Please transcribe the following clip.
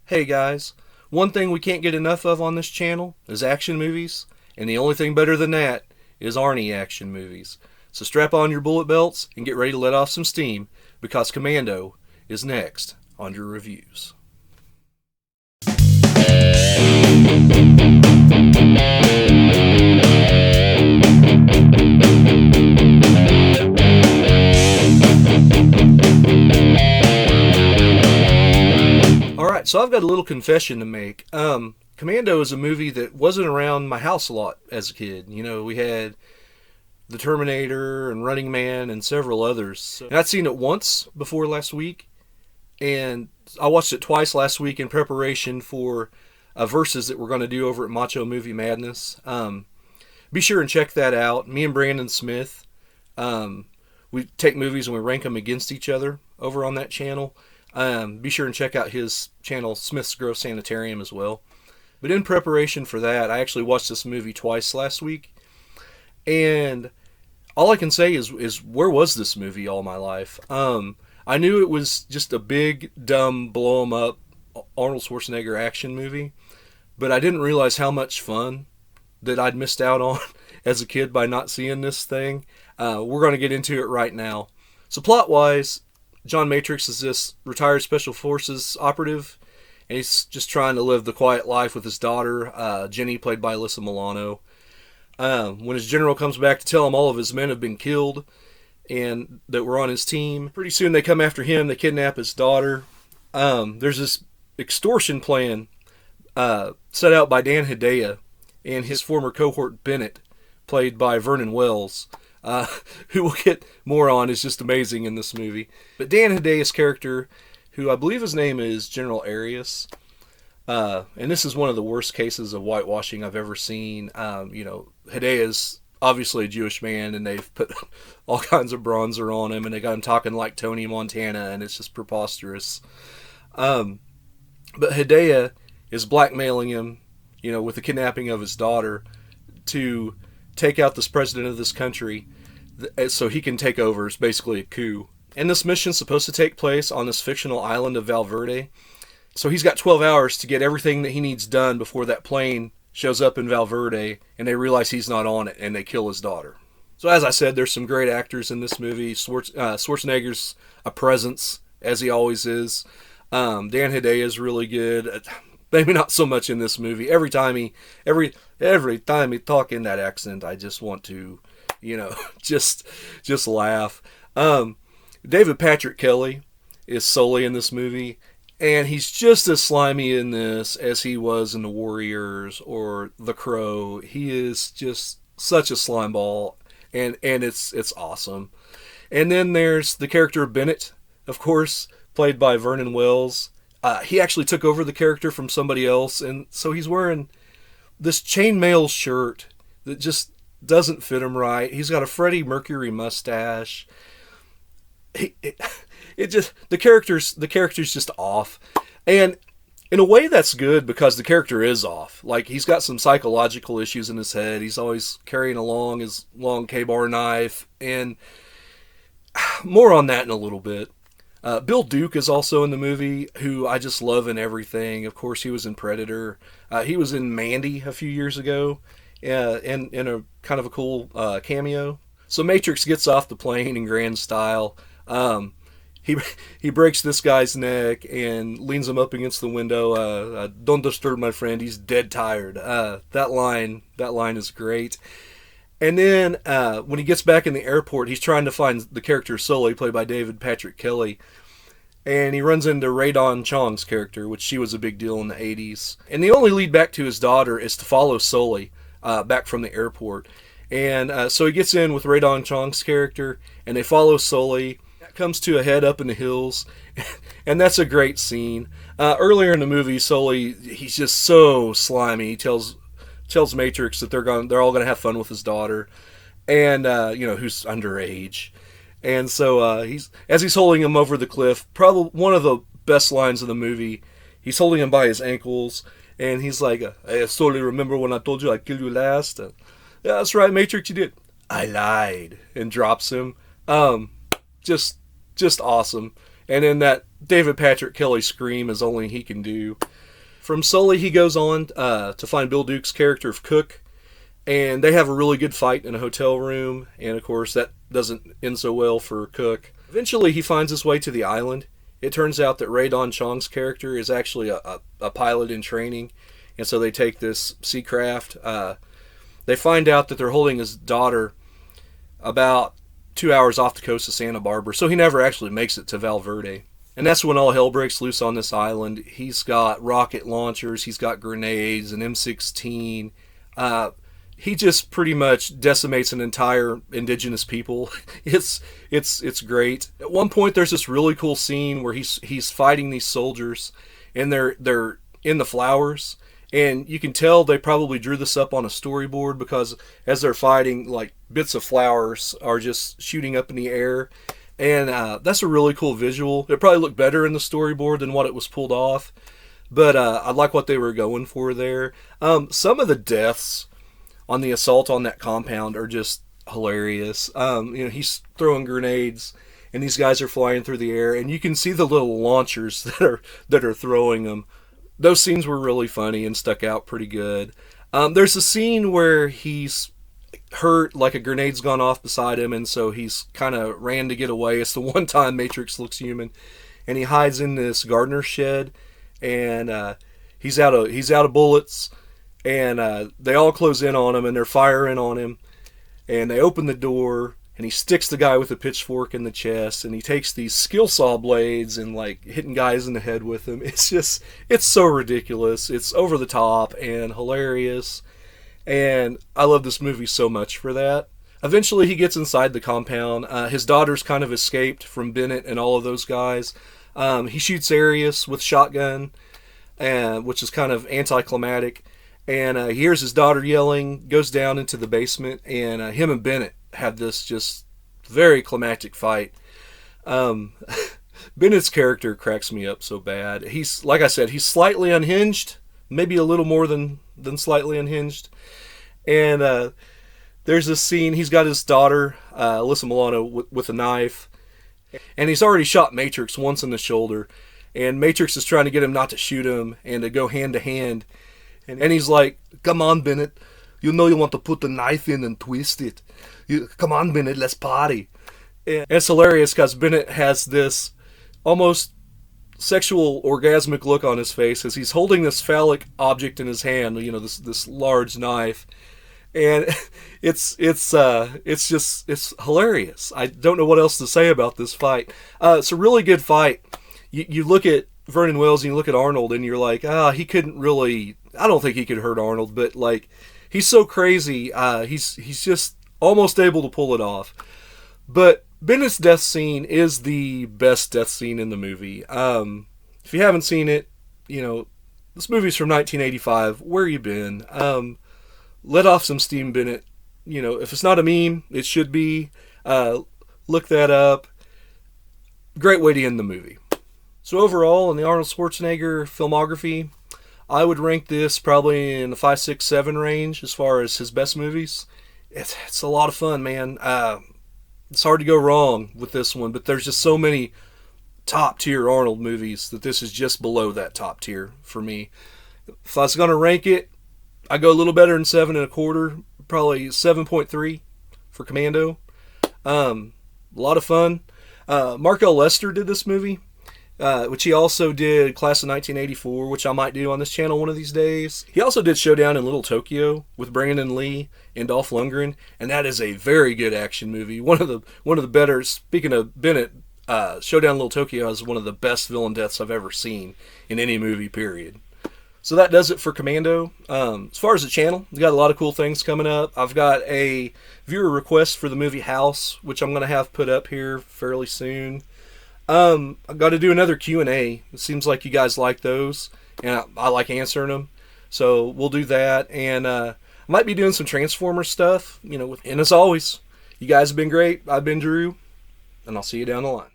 Hey guys, one thing we can't get enough of on this channel is action movies, and the only thing better than that is Arny action movies. So strap on your bullet belts and get ready to let off some steam because Commando is next on your reviews. Alright, so I've got a little confession to make. Commando is a movie that wasn't around my house a lot as a kid. You know, we had The Terminator and Running Man and several others. And I'd seen it once before last week, and I watched it twice last week in preparation for verses that we're going to do over at Macho Movie Madness. Be sure and check that out. Me and Brandon Smith, we take movies and we rank them against each other over on that channel. Be sure and check out his channel, Smith's Grove Sanitarium, as well. But in preparation for that, I actually watched this movie twice last week. And all I can say is where was this movie all my life? I knew it was just a big, dumb, blow 'em up Arnold Schwarzenegger action movie. But I didn't realize how much fun that I'd missed out on as a kid by not seeing this thing. We're going to get into it right now. So plot-wise, John Matrix is this retired Special Forces operative, and he's just trying to live the quiet life with his daughter, Jenny, played by Alyssa Milano. When his general comes back to tell him all of his men have been killed and that were on his team, pretty soon they come after him, they kidnap his daughter. There's this extortion plan set out by Dan Hedaya and his former cohort Bennett, played by Vernon Wells, who we'll get more on, is just amazing in this movie. But Dan Hedaya's character, who I believe his name is General Arias, and this is one of the worst cases of whitewashing I've ever seen. Hedaya's obviously a Jewish man, and they've put all kinds of bronzer on him, and they got him talking like Tony Montana, and it's just preposterous. But Hedaya is blackmailing him, with the kidnapping of his daughter, to take out this president of this country so he can take over. It's basically a coup. And this mission's supposed to take place on this fictional island of Valverde. So he's got 12 hours to get everything that he needs done before that plane shows up in Valverde, and they realize he's not on it, and they kill his daughter. So as I said, there's some great actors in this movie. Schwarzenegger's a presence, as he always is. Dan Hedaya is really good. Maybe not so much in this movie. Every time he talk in that accent, I just want to, just laugh. David Patrick Kelly is Sully in this movie, and he's just as slimy in this as he was in The Warriors or The Crow. He is just such a slime ball, and it's awesome. And then there's the character of Bennett, of course, played by Vernon Wells. He actually took over the character from somebody else, and so he's wearing this chainmail shirt that just doesn't fit him right. He's got a Freddie Mercury mustache. The character's just off, and in a way that's good because the character is off. Like, he's got some psychological issues in his head. He's always carrying along his long K-bar knife, and more on that in a little bit. Bill Duke is also in the movie, who I just love in everything. Of course, he was in Predator. He was in Mandy a few years ago, in a kind of a cool cameo. So Matrix gets off the plane in grand style. He breaks this guy's neck and leans him up against the window. Don't disturb my friend. He's dead tired. That line is great. And then when he gets back in the airport, he's trying to find the character Sully, played by David Patrick Kelly. And he runs into Rae Dawn Chong's character, which she was a big deal in the 80s. And the only lead back to his daughter is to follow Sully back from the airport. And so he gets in with Rae Dawn Chong's character, and they follow Sully. That comes to a head up in the hills, and that's a great scene. Earlier in the movie, Sully, he's just so slimy. He tells Matrix that they're all gonna have fun with his daughter, and who's underage. And so he's holding him over the cliff, probably one of the best lines of the movie. He's holding him by his ankles, and he's like, "I totally remember when I told you I'd kill you last." Yeah, that's right, Matrix, you did. I lied, and drops him. Just awesome. And then that David Patrick Kelly scream as only he can do. From Sully, he goes on to find Bill Duke's character of Cook, and they have a really good fight in a hotel room, and of course that doesn't end so well for Cook. Eventually he finds his way to the island. It turns out that Ray Don Chong's character is actually a pilot in training, and so they take this sea craft. They find out that they're holding his daughter about 2 hours off the coast of Santa Barbara, so he never actually makes it to Valverde. And that's when all hell breaks loose on this island. He's got rocket launchers, he's got grenades, an M16. He just pretty much decimates an entire indigenous people. It's great. At one point, there's this really cool scene where he's fighting these soldiers, and they're in the flowers, and you can tell they probably drew this up on a storyboard, because as they're fighting, like, bits of flowers are just shooting up in the air. And that's a really cool visual. It probably looked better in the storyboard than what it was pulled off. But I like what they were going for there. Some of the deaths on the assault on that compound are just hilarious. He's throwing grenades, and these guys are flying through the air, and you can see the little launchers that are throwing them. Those scenes were really funny and stuck out pretty good. There's a scene where he's hurt, like a grenade's gone off beside him, and so he's kind of ran to get away. It's the one time Matrix looks human, and he hides in this gardener's shed, and he's out of bullets, and they all close in on him, and they're firing on him, and they open the door, and he sticks the guy with a pitchfork in the chest, and he takes these skill saw blades and, like, hitting guys in the head with them. It's so ridiculous. It's over the top and hilarious. And I love this movie so much for that. Eventually he gets inside the compound. His daughter's kind of escaped from Bennett and all of those guys. He shoots Arius with shotgun, which is kind of anticlimactic. And he hears his daughter yelling, goes down into the basement, and him and Bennett have this just very climactic fight. Bennett's character cracks me up so bad. He's, like I said, he's slightly unhinged, maybe a little more than slightly unhinged. And there's this scene, he's got his daughter, Alyssa Milano, with a knife, and he's already shot Matrix once in the shoulder, and Matrix is trying to get him not to shoot him and to go hand to hand, and he's like, "Come on, Bennett, you know you want to put the knife in and twist it. Come on, Bennett, let's party." And it's hilarious because Bennett has this almost sexual orgasmic look on his face as he's holding this phallic object in his hand, this large knife, and it's hilarious. I don't know what else to say about this fight. It's a really good fight. You look at Vernon Wells and you look at Arnold, and you're like, he couldn't really. I don't think he could hurt Arnold, but like, he's so crazy. He's just almost able to pull it off. But Bennett's death scene is the best death scene in the movie. If you haven't seen it, this movie's from 1985. Where you been? Let off some steam, Bennett. If it's not a meme, it should be. Look that up. Great way to end the movie. So overall, in the Arnold Schwarzenegger filmography, I would rank this probably in the 5, 6, 7 range as far as his best movies. It's a lot of fun, man. It's hard to go wrong with this one, but there's just so many top tier Arnold movies that this is just below that top tier for me. If I was going to rank it, I go a little better than 7.25, probably 7.3 for Commando. A lot of fun. Mark L. Lester did this movie, which he also did Class of 1984, which I might do on this channel one of these days. He also did Showdown in Little Tokyo with Brandon Lee and Dolph Lundgren, and that is a very good action movie. One of the better. Speaking of Bennett, Showdown in Little Tokyo is one of the best villain deaths I've ever seen in any movie, period. So that does it for Commando. As far as the channel, we've got a lot of cool things coming up. I've got a viewer request for the movie House, which I'm going to have put up here fairly soon. I've got to do another Q&A. It seems like you guys like those, and I like answering them. So we'll do that, and I might be doing some Transformers stuff, and as always, you guys have been great. I've been Drew, and I'll see you down the line.